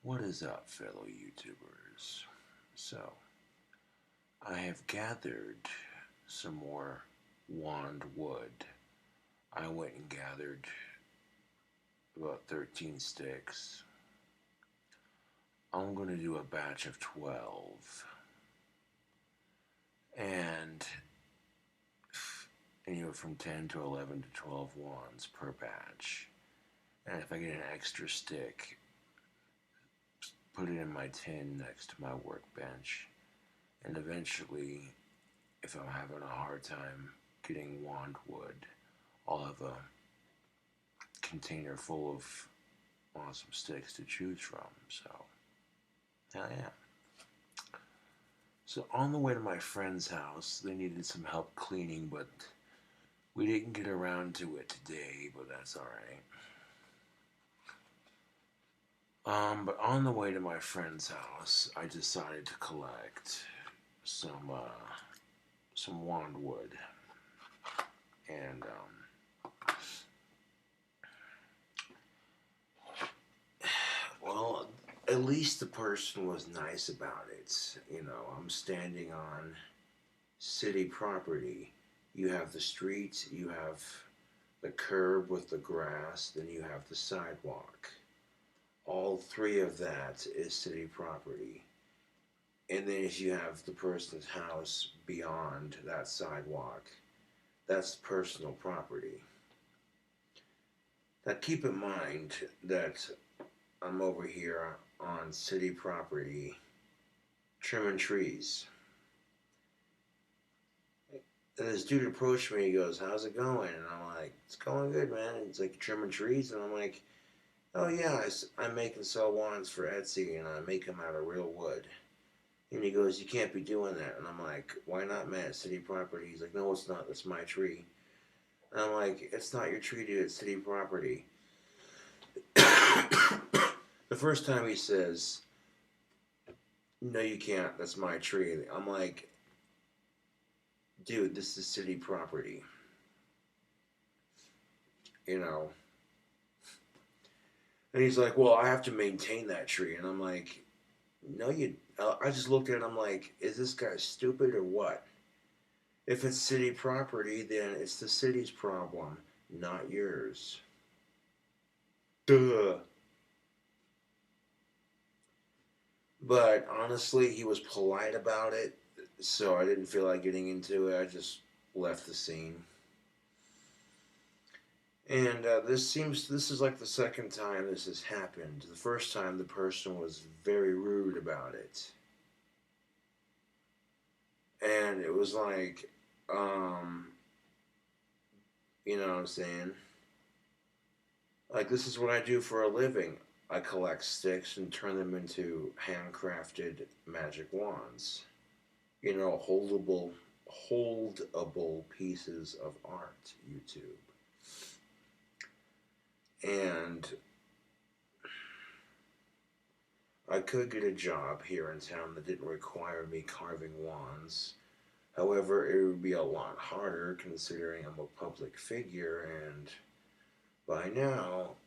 What is up, fellow YouTubers? So, I have gathered some more wand wood. I went and gathered about 13 sticks. I'm going to do a batch of 12. And anywhere from 10 to 11 to 12 wands per batch. And if I get an extra stick, put it in my tin next to my workbench. And eventually, if I'm having a hard time getting wand wood, I'll have a container full of awesome sticks to choose from. So, hell yeah. So on the way to my friend's house, they needed some help cleaning, but we didn't get around to it today, but that's alright. But on the way to my friend's house, I decided to collect some wand wood. And, well, at least the person was nice about it. You know, I'm standing on city property. You have the street, you have the curb with the grass, then you have the sidewalk. All three of that is city property. And then if you have the person's house beyond that sidewalk, that's personal property. Now keep in mind that I'm over here on city property trimming trees. And this dude approached me, he goes, "How's it going?" And I'm like, "It's going good, man." And it's like trimming trees, and I'm like, "Oh yeah, I make and sell wands for Etsy, and I make them out of real wood." And he goes, "You can't be doing that." And I'm like, "Why not, man? It's city property." He's like, "No, it's not. That's my tree." And I'm like, "It's not your tree, dude. It's city property." The first time he says, "No, you can't. That's my tree." I'm like, "Dude, this is city property." You know? And he's like, "Well, I have to maintain that tree." And I'm like, "No, you..." I just looked at it and I'm like, is this guy stupid or what? If it's city property, then it's the city's problem, not yours. Duh. But honestly, he was polite about it, so I didn't feel like getting into it. I just left the scene. And this is like the second time this has happened. The first time the person was very rude about it. And it was like, you know what I'm saying? Like, this is what I do for a living. I collect sticks and turn them into handcrafted magic wands. You know, holdable pieces of art, YouTube. And I could get a job here in town that didn't require me carving wands. However, it would be a lot harder considering I'm a public figure, and by now,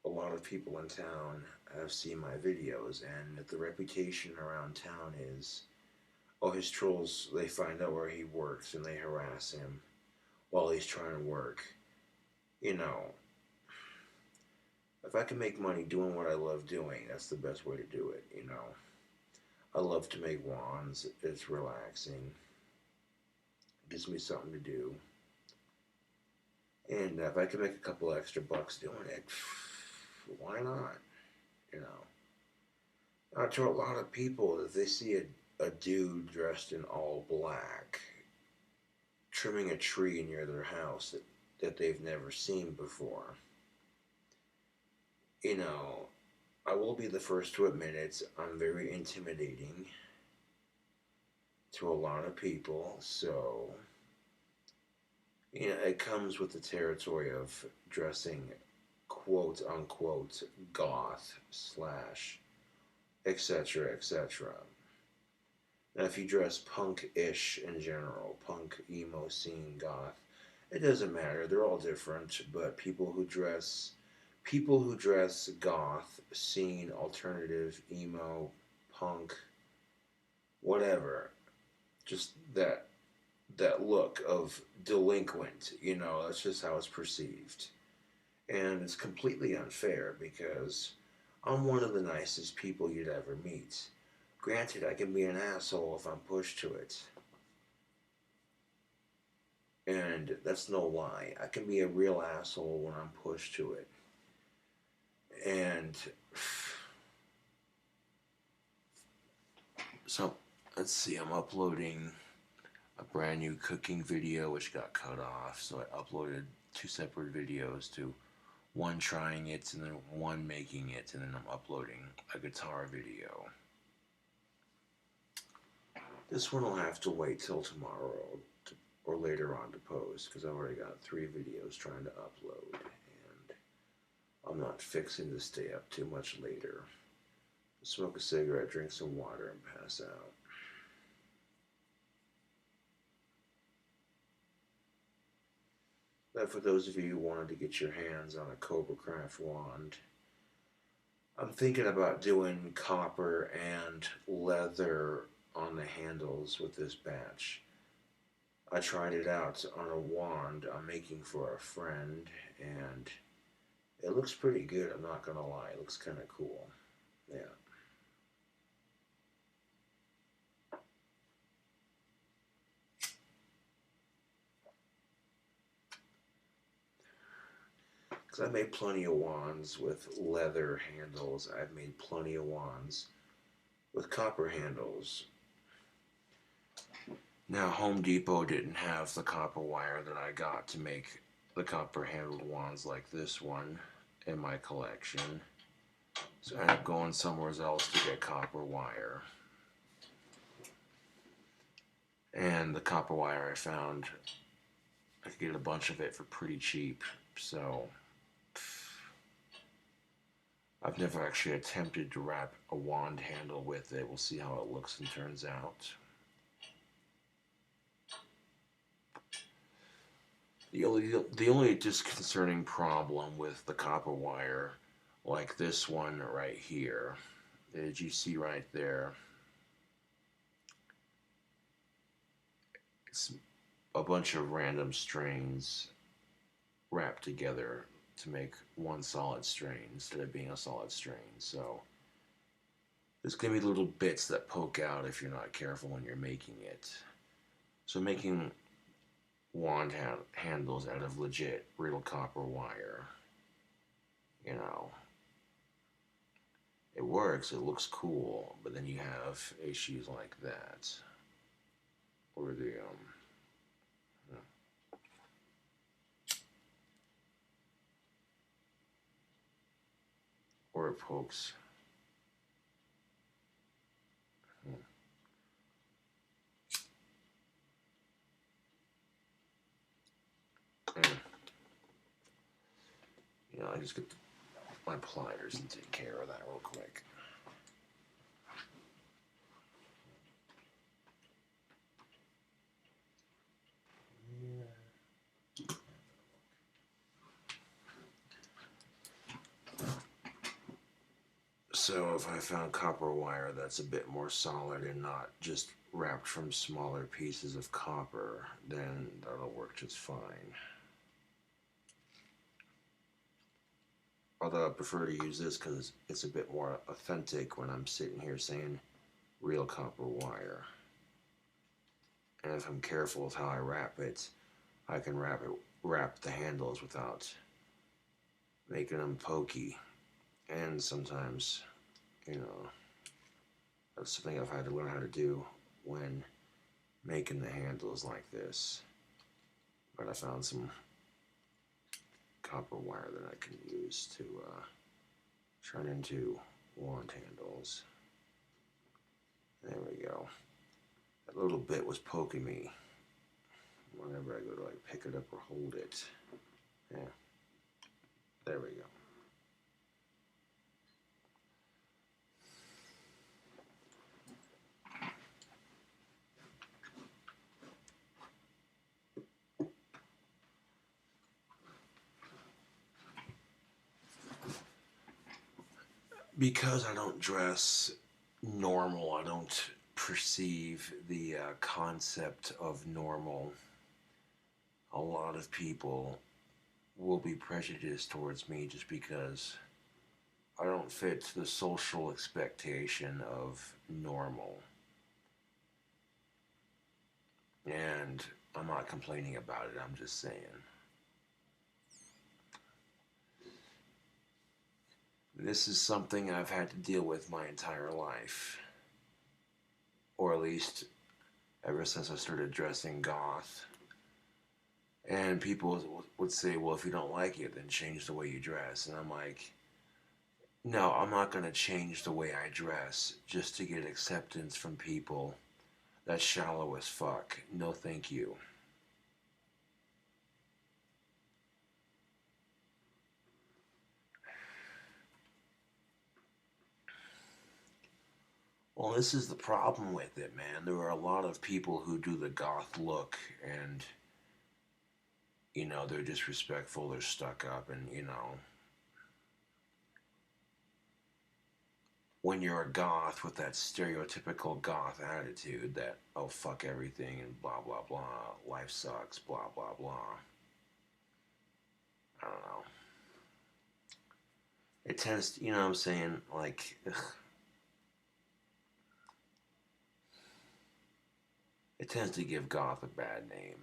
a lot of people in town have seen my videos, and the reputation around town is, oh, his trolls, they find out where he works and they harass him while he's trying to work. You know, if I can make money doing what I love doing, that's the best way to do it, you know. I love to make wands. It's relaxing. It gives me something to do. And if I can make a couple extra bucks doing it, why not? You know. To a lot of people, if they see a dude dressed in all black trimming a tree near their house that they've never seen before, you know, I will be the first to admit I'm very intimidating to a lot of people, so, you know, it comes with the territory of dressing quote unquote goth slash etc etc. Now if you dress punk-ish in general, punk, emo, scene, goth, It doesn't matter. They're all different, but people who dress goth, scene, alternative, emo, punk, whatever, just that look of delinquent, that's just how it's perceived. And it's completely unfair because I'm one of the nicest people you'd ever meet. Granted, I can be an asshole if I'm pushed to it. And that's no lie. I can be a real asshole when I'm pushed to it. And so, let's see, I'm uploading a brand new cooking video which got cut off. So I uploaded two separate videos to one trying it and then one making it, and then I'm uploading a guitar video. This one will have to wait till tomorrow or later on to post because I've already got 3 videos trying to upload, and I'm not fixing to stay up too much later. Smoke a cigarette, drink some water, and pass out. But for those of you who wanted to get your hands on a KOBRAJFS wand, I'm thinking about doing copper and leather on the handles with this batch. I tried it out on a wand I'm making for a friend, and it looks pretty good, I'm not gonna lie. It looks kind of cool. Yeah. Because I've made plenty of wands with leather handles. I've made plenty of wands with copper handles. Now, Home Depot didn't have the copper wire that I got to make the copper handled wands like this one in my collection. So I ended up going somewhere else to get copper wire. And the copper wire I found, I could get a bunch of it for pretty cheap. So I've never actually attempted to wrap a wand handle with it. We'll see how it looks and turns out. The only disconcerting problem with the copper wire, like this one right here, as you see right there, it's a bunch of random strains wrapped together to make one solid strain instead of being a solid strain. So there's going to be little bits that poke out if you're not careful when you're making it. So making wand handles out of legit real copper wire, it works, it looks cool, but then you have issues like that, or or it pokes. And, I just get my pliers and take care of that real quick. So if I found copper wire that's a bit more solid and not just wrapped from smaller pieces of copper, then that'll work just fine. Although I prefer to use this because it's a bit more authentic when I'm sitting here saying real copper wire. And if I'm careful with how I wrap it, I can wrap the handles without making them pokey. And sometimes, that's something I've had to learn how to do when making the handles like this. But I found some copper wire that I can use to turn into wand handles. There we go. That little bit was poking me whenever I go to pick it up or hold it. Yeah. There we go. because I don't dress normal, I don't perceive the concept of normal. A lot of people will be prejudiced towards me just because I don't fit the social expectation of normal. And I'm not complaining about it, I'm just saying. This is something I've had to deal with my entire life. Or at least ever since I started dressing goth. And people would say, well, if you don't like it, then change the way you dress. And I'm like, no, I'm not going to change the way I dress just to get acceptance from people. That's shallow as fuck. No, thank you. Well, this is the problem with it, man. There are a lot of people who do the goth look and, they're disrespectful, they're stuck up, and, when you're a goth with that stereotypical goth attitude that, oh, fuck everything and blah, blah, blah, life sucks, blah, blah, blah. I don't know. It tends to, what I'm saying? Like, ugh. It tends to give goth a bad name.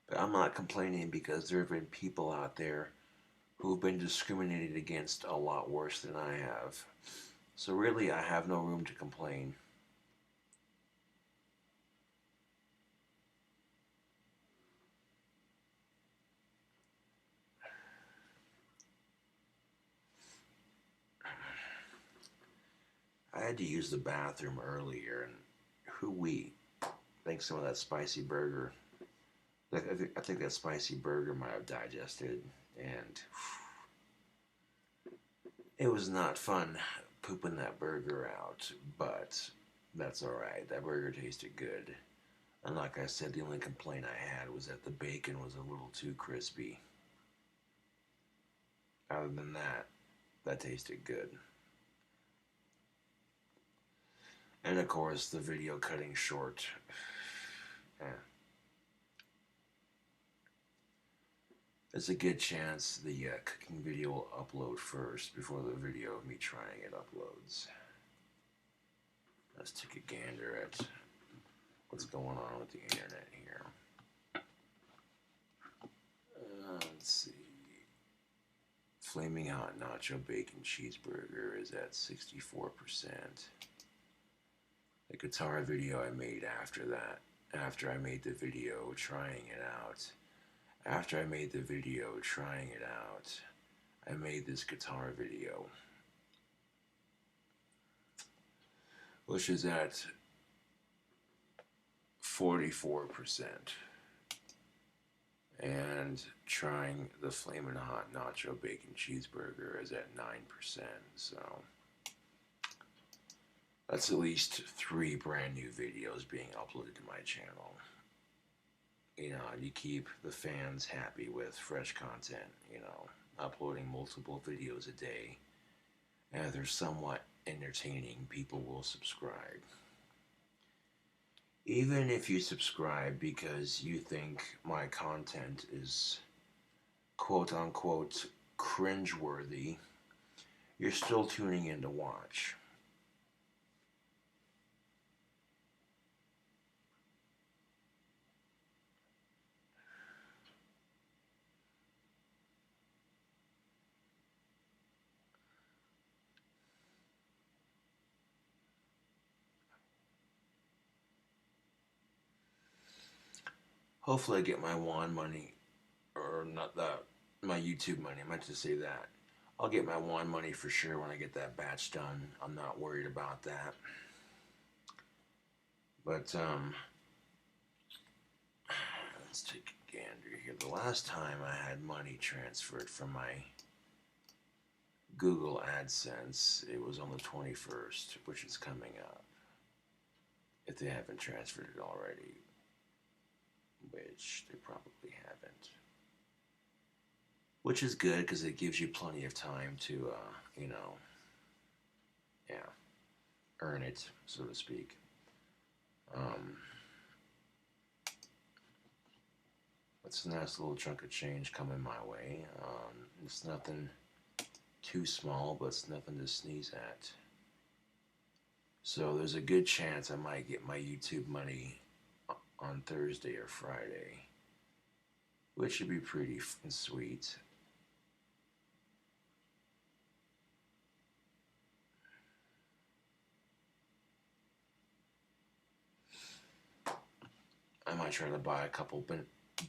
But I'm not complaining because there have been people out there who've been discriminated against a lot worse than I have. So really, I have no room to complain. I had to use the bathroom earlier, and hoo-wee. I think some of that spicy burger, I think that spicy burger might have digested, and it was not fun pooping that burger out, but that's alright. That burger tasted good. And like I said, the only complaint I had was that the bacon was a little too crispy. Other than that, that tasted good. And of course, the video cutting short. There's a good chance the cooking video will upload first before the video of me trying it uploads. Let's take a gander at what's going on with the internet here. Let's see. Flaming Hot Nacho Bacon Cheeseburger is at 64%. The guitar video I made after that, after I made the video trying it out, I made this guitar video, which is at 44%. And trying the Flamin' Hot Nacho Bacon Cheeseburger is at 9%. So that's at least 3 brand new videos being uploaded to my channel. You keep the fans happy with fresh content, uploading multiple videos a day. And if they're somewhat entertaining, people will subscribe. Even if you subscribe because you think my content is quote-unquote cringeworthy, you're still tuning in to watch. Hopefully I get my WAN money, or not that, my YouTube money, I meant to say that. I'll get my WAN money for sure when I get that batch done. I'm not worried about that. But, let's take a gander here. The last time I had money transferred from my Google AdSense, it was on the 21st, which is coming up, if they haven't transferred it already. which they probably haven't. Which is good because it gives you plenty of time to, yeah, earn it, so to speak. Um, it's a nice little chunk of change coming my way. It's nothing too small, but it's nothing to sneeze at. So there's a good chance I might get my YouTube money on Thursday or Friday, which would be pretty sweet. I might try to buy a couple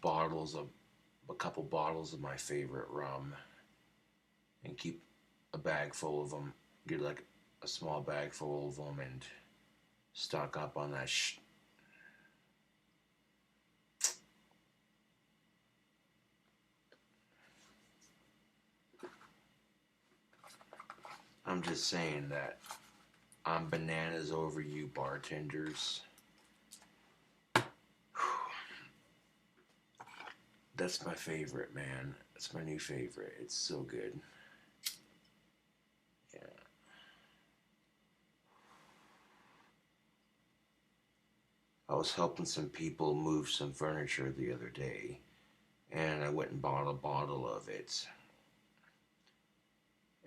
bottles of my favorite rum and keep a bag full of them. Get like a small bag full of them and stock up on that I'm just saying that I'm bananas over you bartenders. That's my favorite, man. That's my new favorite. It's so good. Yeah. I was helping some people move some furniture the other day, and I went and bought a bottle of it,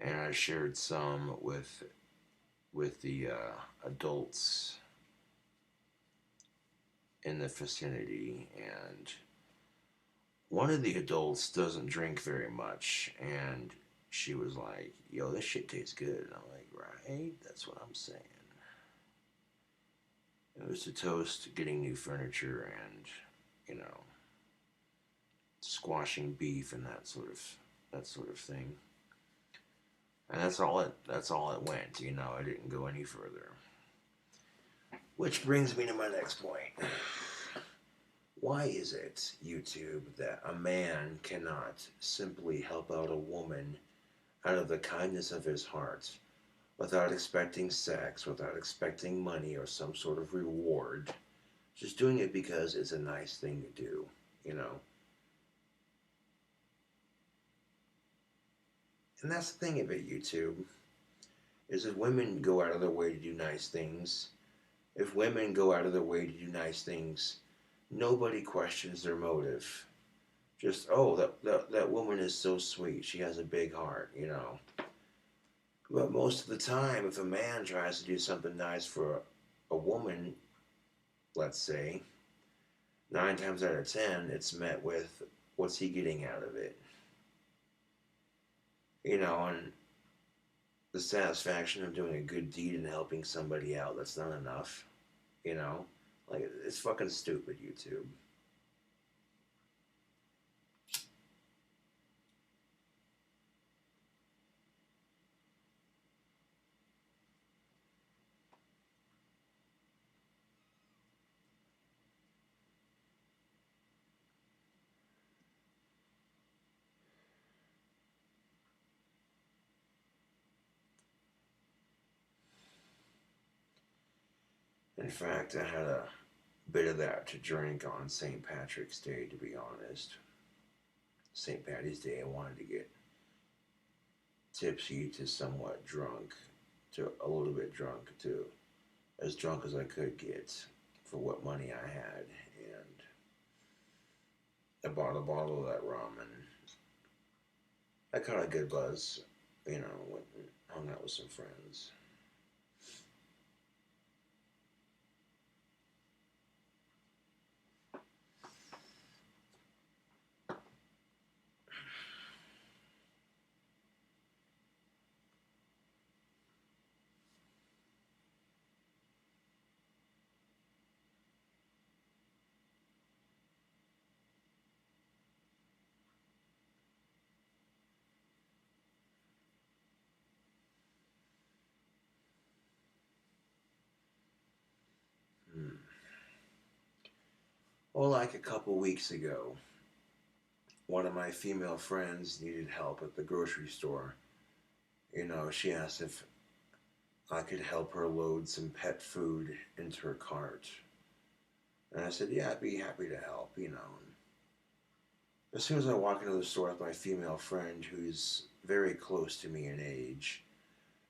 and I shared some with the adults in the vicinity, and one of the adults doesn't drink very much, and she was like, "Yo, this shit tastes good." And I'm like, "Right, that's what I'm saying." It was to toast getting new furniture and, you know, squashing beef and that sort of thing. And that's all it went, you know, I didn't go any further. Which brings me to my next point. Why is it, YouTube, that a man cannot simply help out a woman out of the kindness of his heart without expecting sex, without expecting money or some sort of reward, just doing it because it's a nice thing to do, you know? And that's the thing about YouTube, is if women go out of their way to do nice things, if women go out of their way to do nice things, nobody questions their motive. Just, oh, that woman is so sweet. She has a big heart, you know. But most of the time, if a man tries to do something nice for a woman, let's say, 9 times out of 10, it's met with, what's he getting out of it? You know, and the satisfaction of doing a good deed and helping somebody out, that's not enough, you know? Like, it's fucking stupid, YouTube. In fact, I had a bit of that to drink on St. Patrick's Day, to be honest. St. Patty's Day, I wanted to get tipsy to somewhat drunk, to a little bit drunk, to as drunk as I could get for what money I had. And I bought a bottle of that rum and I caught a good buzz, you know, went and hung out with some friends. Hmm. Well, like a couple weeks ago, one of my female friends needed help at the grocery store. You know, she asked if I could help her load some pet food into her cart. And I said, yeah, I'd be happy to help, you know. As soon as I walk into the store with my female friend who's very close to me in age,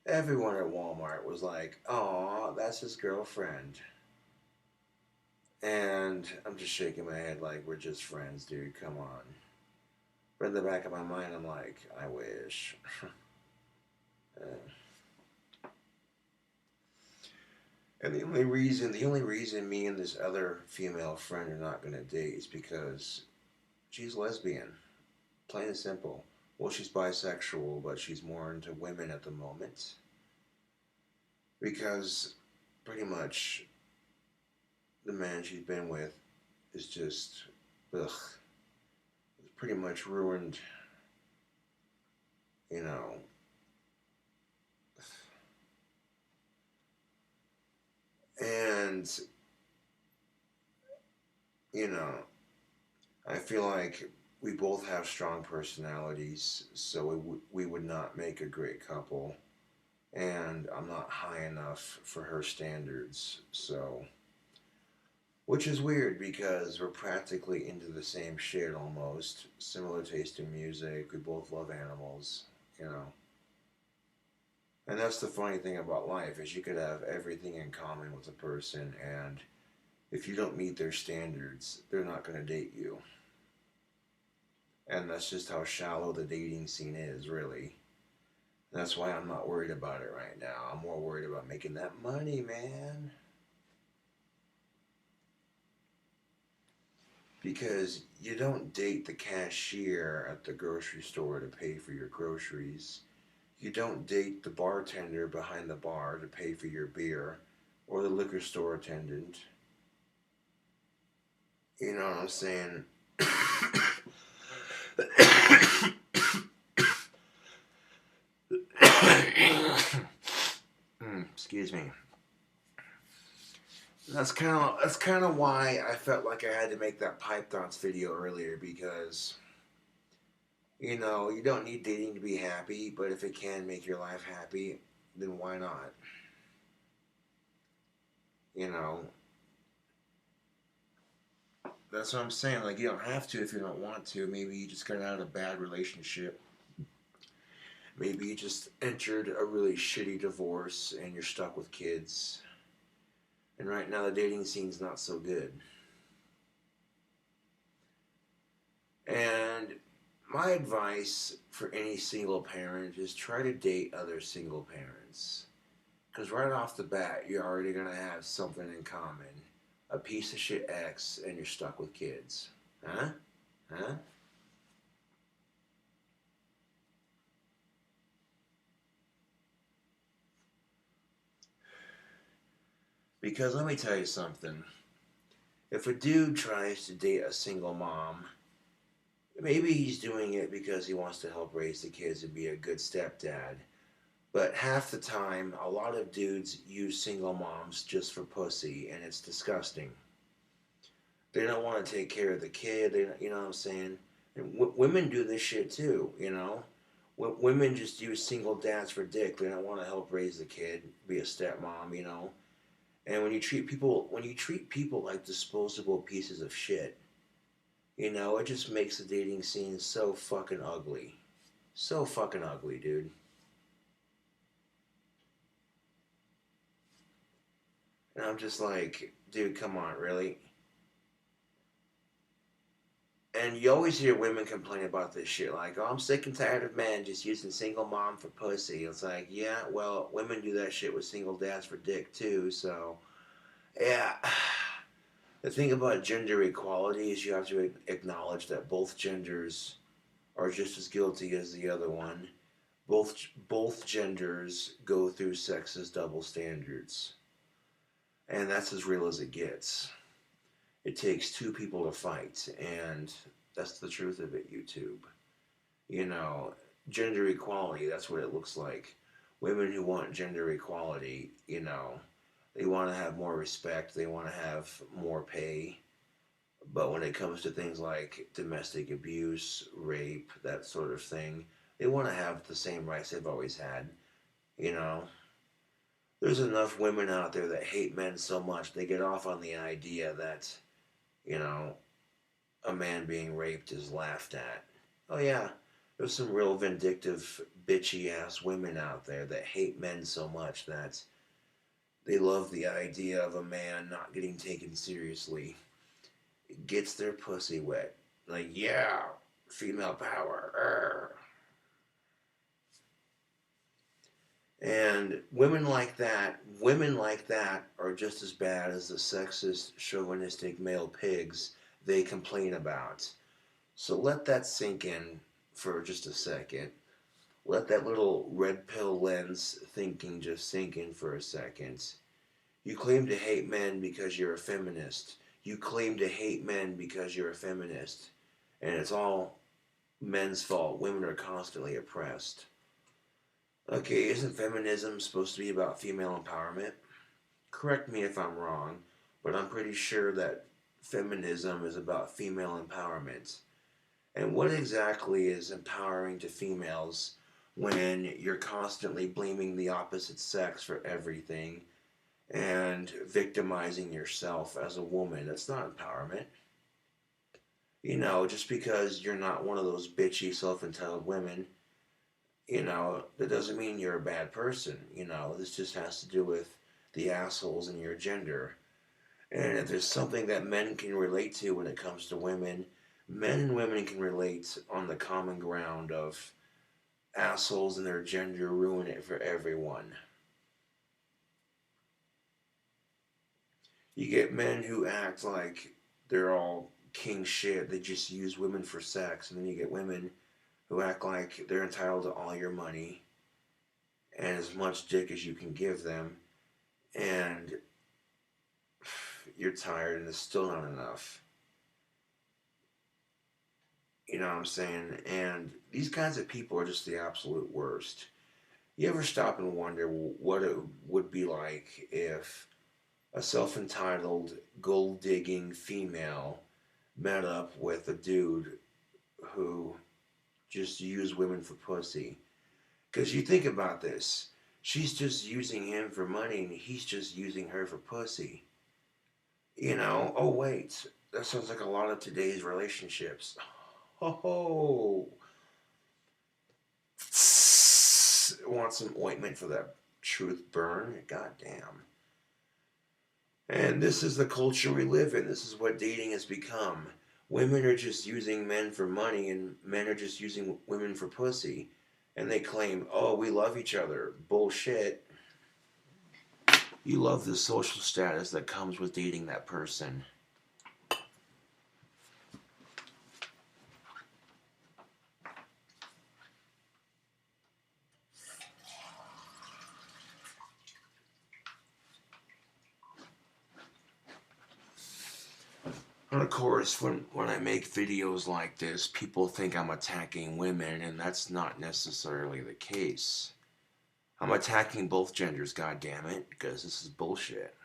everyone at Walmart was like, "Aw, that's his girlfriend." And I'm just shaking my head like, we're just friends, dude, come on. But in the back of my mind, I'm like, I wish. uh, and the only reason me and this other female friend are not going to date is because she's lesbian. Plain and simple. Well, she's bisexual, but she's more into women at the moment. Because pretty much the man she's been with is just, ugh, it's pretty much ruined, you know. And, you know, I feel like we both have strong personalities, so we would not make a great couple. And I'm not high enough for her standards, so. Which is weird because we're practically into the same shit almost. Similar taste in music, we both love animals, you know. And that's the funny thing about life is you could have everything in common with a person, and if you don't meet their standards, they're not going to date you. And that's just how shallow the dating scene is, really. That's why I'm not worried about it right now. I'm more worried about making that money, man. Because you don't date the cashier at the grocery store to pay for your groceries. You don't date the bartender behind the bar to pay for your beer, or the liquor store attendant. You know what I'm saying? Excuse me. That's kind of why I felt like I had to make that pipe thoughts video earlier, because you don't need dating to be happy, but if it can make your life happy, then why not? You know, that's what I'm saying. Like, you don't have to if you don't want to. Maybe you just got out of a bad relationship. Maybe you just entered a really shitty divorce and you're stuck with kids. And right now the dating scene's not so good. And my advice for any single parent is try to date other single parents. Because right off the bat, you're already going to have something in common. A piece of shit ex, and you're stuck with kids. Huh? Huh? Because let me tell you something. If a dude tries to date a single mom, maybe he's doing it because he wants to help raise the kids and be a good stepdad. But half the time, a lot of dudes use single moms just for pussy, and it's disgusting. They don't want to take care of the kid. You know what I'm saying? And women do this shit too. You know, women just use single dads for dick. They don't want to help raise the kid, be a stepmom. You know, and when you treat people like disposable pieces of shit, it just makes the dating scene so fucking ugly, so fucking ugly, dude. And I'm just like, dude, come on, really? And you always hear women complain about this shit, like, oh, I'm sick and tired of men just using single mom for pussy. It's like, yeah, well, women do that shit with single dads for dick too, so, yeah. The thing about gender equality is you have to acknowledge that both genders are just as guilty as the other one. Both genders go through sexist double standards, and that's as real as it gets. It takes two people to fight, and that's the truth of it, YouTube. You know, gender equality, that's what it looks like. Women who want gender equality, they want to have more respect, they want to have more pay. But when it comes to things like domestic abuse, rape, that sort of thing, they want to have the same rights they've always had. You know, there's enough women out there that hate men so much they get off on the idea that You know, a man being raped is laughed at. Oh, yeah, there's some real vindictive, bitchy ass women out there that hate men so much that they love the idea of a man not getting taken seriously. It gets their pussy wet. Like, yeah, female power. And women like that are just as bad as the sexist, chauvinistic male pigs they complain about. So let that sink in for just a second. Let that little red pill lens thinking just sink in for a second. You claim to hate men because you're a feminist. You claim to hate men because you're a feminist. And it's all men's fault. Women are constantly oppressed. Okay, isn't feminism supposed to be about female empowerment? Correct me if I'm wrong, but I'm pretty sure that feminism is about female empowerment. And what exactly is empowering to females when you're constantly blaming the opposite sex for everything and victimizing yourself as a woman? That's not empowerment. Just because you're not one of those bitchy, self entitled women, that doesn't mean you're a bad person. This just has to do with the assholes in your gender. And if there's something that men can relate to when it comes to women, men and women can relate on the common ground of assholes in their gender ruin it for everyone. You get men who act like they're all king shit, they just use women for sex, and then you get women who act like they're entitled to all your money and as much dick as you can give them, and you're tired and it's still not enough. You know what I'm saying? And these kinds of people are just the absolute worst. You ever stop and wonder what it would be like if a self entitled, gold digging female met up with a dude who just used women for pussy? Because you think about this. She's just using him for money and he's just using her for pussy. Oh, wait. That sounds like a lot of today's relationships. Oh, want some ointment for that truth burn? Goddamn. And this is the culture we live in. This is what dating has become. Women are just using men for money, and men are just using women for pussy. And they claim, oh, we love each other. Bullshit. You love the social status that comes with dating that person. And of course, when I make videos like this, people think I'm attacking women, and that's not necessarily the case. I'm attacking both genders, goddammit, because this is bullshit.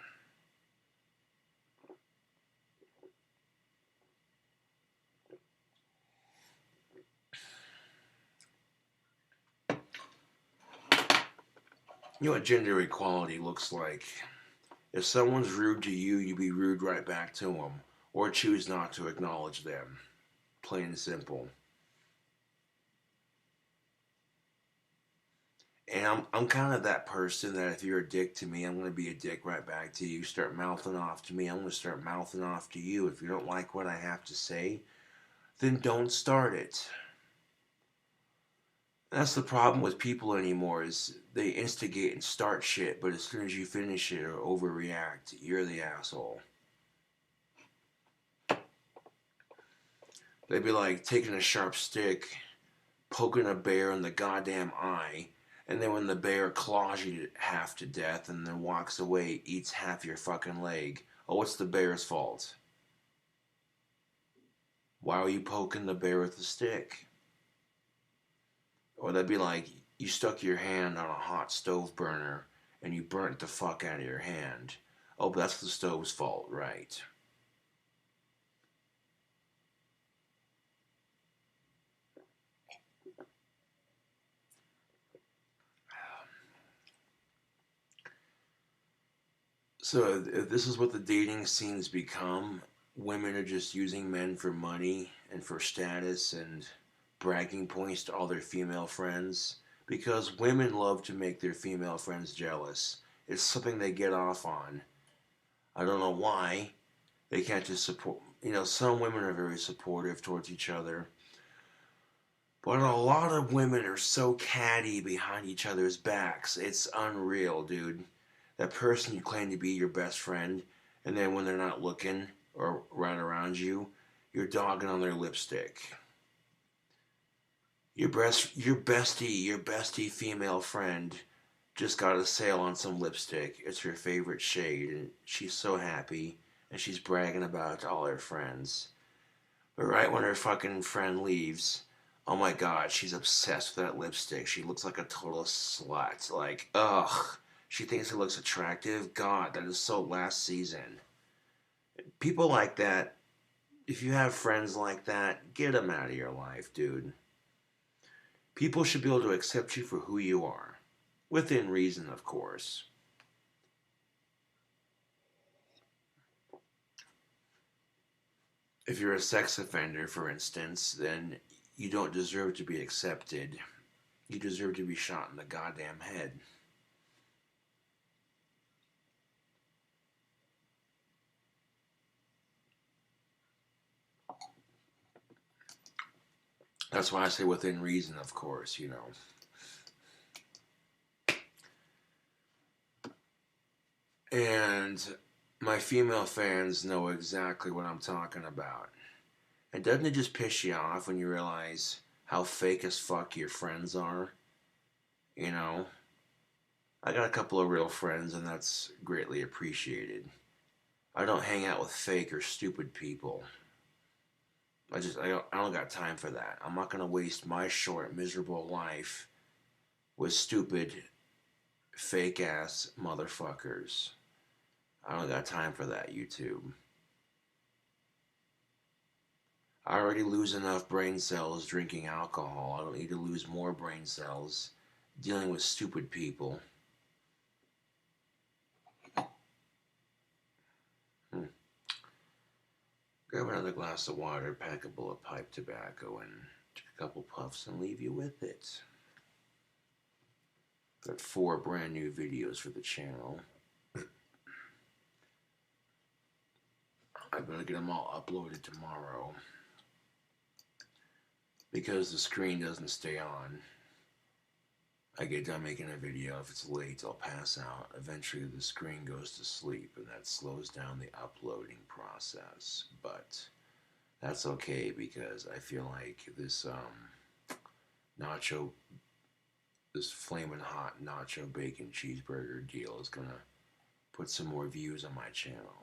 You know what gender equality looks like? If someone's rude to you, you be rude right back to them, or choose not to acknowledge them. Plain and simple. And I'm kind of that person that if you're a dick to me, I'm going to be a dick right back to you. Start mouthing off to me, I'm going to start mouthing off to you. If you don't like what I have to say, then don't start it. That's the problem with people anymore is they instigate and start shit, but as soon as you finish it or overreact, you're the asshole. They'd be like taking a sharp stick, poking a bear in the goddamn eye, and then when the bear claws you half to death and then walks away, eats half your fucking leg. Oh, what's the bear's fault? Why are you poking the bear with the stick? Or they'd be like, you stuck your hand on a hot stove burner and you burnt the fuck out of your hand. Oh, but that's the stove's fault, right? So if this is what the dating scene's become, women are just using men for money and for status and bragging points to all their female friends. Because women love to make their female friends jealous. It's something they get off on. I don't know why. They can't just support. Some women are very supportive towards each other. But a lot of women are so catty behind each other's backs. It's unreal, dude. That person you claim to be your best friend, and then when they're not looking or right around you, you're dogging on their lipstick. Your bestie female friend just got a sale on some lipstick. It's her favorite shade, and she's so happy, and she's bragging about it to all her friends. But right when her fucking friend leaves, oh my god, she's obsessed with that lipstick. She looks like a total slut. Like, ugh. She thinks it looks attractive. God, that is so last season. People like that, if you have friends like that, get them out of your life, dude. People should be able to accept you for who you are. Within reason, of course. If you're a sex offender, for instance, then you don't deserve to be accepted. You deserve to be shot in the goddamn head. That's why I say within reason, of course, And my female fans know exactly what I'm talking about. And doesn't it just piss you off when you realize how fake as fuck your friends are? I got a couple of real friends, and that's greatly appreciated. I don't hang out with fake or stupid people. I don't got time for that. I'm not gonna waste my short, miserable life with stupid, fake ass motherfuckers. I don't got time for that, YouTube. I already lose enough brain cells drinking alcohol. I don't need to lose more brain cells dealing with stupid people. Grab another glass of water, pack a bowl of pipe tobacco, and take a couple puffs and leave you with it. Got 4 brand new videos for the channel. I better get them all uploaded tomorrow. Because the screen doesn't stay on. I get done making a video. If it's late, I'll pass out. Eventually, the screen goes to sleep, and that slows down the uploading process. But that's okay because I feel like this this flaming hot nacho bacon cheeseburger deal is gonna put some more views on my channel.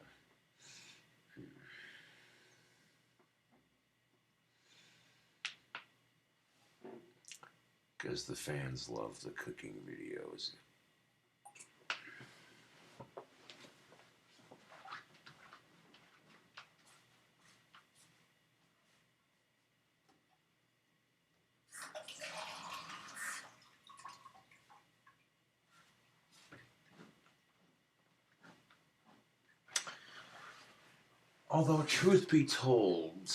Because the fans love the cooking videos. Although, truth be told,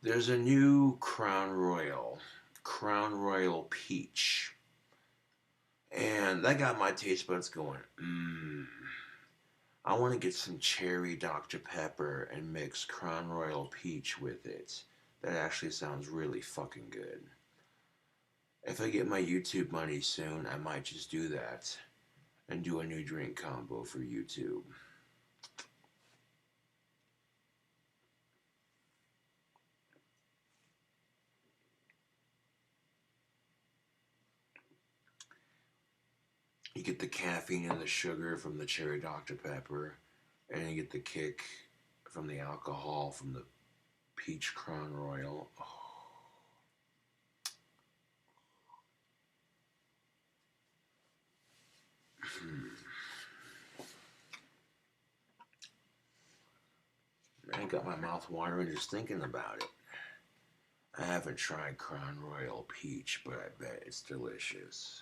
there's a new Crown Royal Peach. And that got my taste buds going, I want to get some cherry Dr. Pepper and mix Crown Royal Peach with it. That actually sounds really fucking good. If I get my YouTube money soon, I might just do that and do a new drink combo for YouTube. You get the caffeine and the sugar from the cherry Dr. Pepper, and you get the kick from the alcohol from the peach Crown Royal. Oh. I got my mouth watering just thinking about it. I haven't tried Crown Royal Peach, but I bet it's delicious.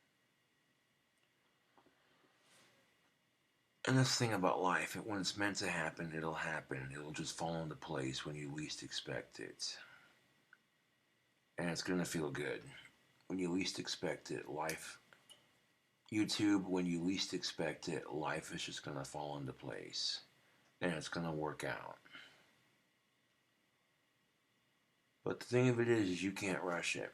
And that's the thing about life, when it's meant to happen, it'll happen. It'll just fall into place when you least expect it. And it's gonna feel good. When you least expect it, life, YouTube, when you least expect it, life is just gonna fall into place. And it's gonna work out. But the thing of it is you can't rush it.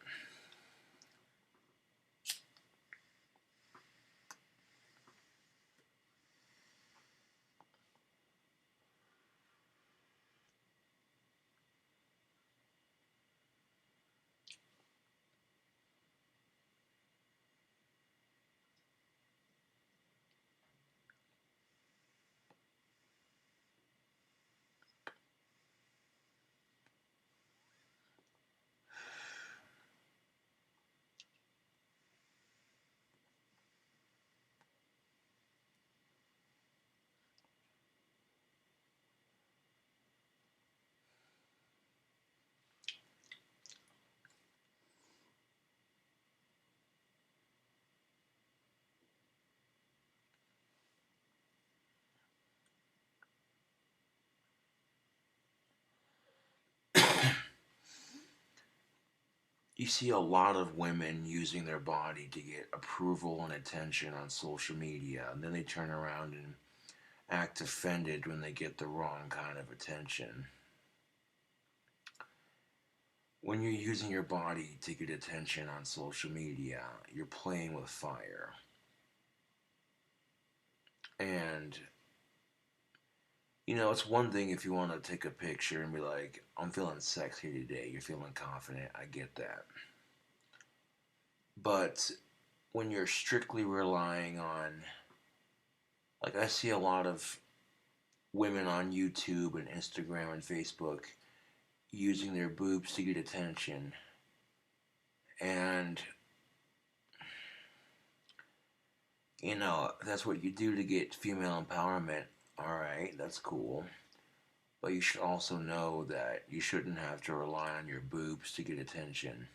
You see a lot of women using their body to get approval and attention on social media, and then they turn around and act offended when they get the wrong kind of attention. When you're using your body to get attention on social media, you're playing with fire. And, it's one thing if you want to take a picture and be like, I'm feeling sexy today, you're feeling confident, I get that. But when you're strictly relying on, like, I see a lot of women on YouTube and Instagram and Facebook using their boobs to get attention. And, that's what you do to get female empowerment. Alright, that's cool. But you should also know that you shouldn't have to rely on your boobs to get attention.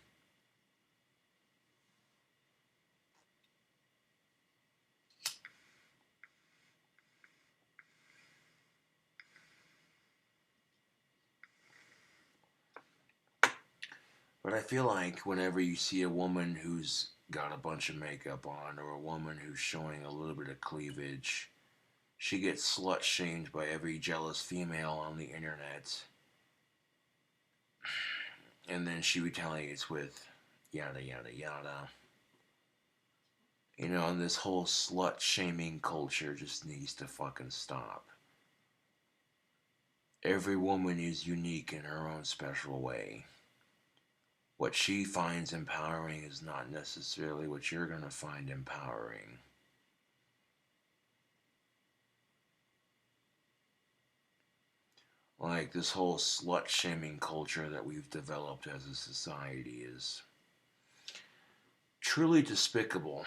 But I feel like whenever you see a woman who's got a bunch of makeup on, or a woman who's showing a little bit of cleavage, she gets slut shamed by every jealous female on the internet. And then she retaliates with yada yada yada. And this whole slut shaming culture just needs to fucking stop. Every woman is unique in her own special way. What she finds empowering is not necessarily what you're going to find empowering. Like, this whole slut shaming culture that we've developed as a society is truly despicable.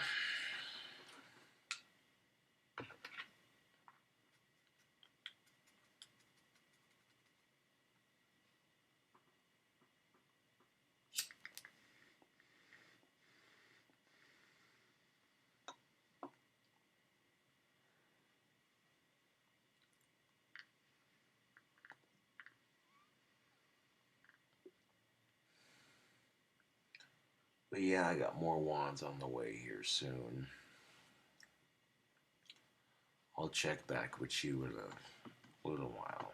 But yeah, I got more wands on the way here soon. I'll check back with you in a little while.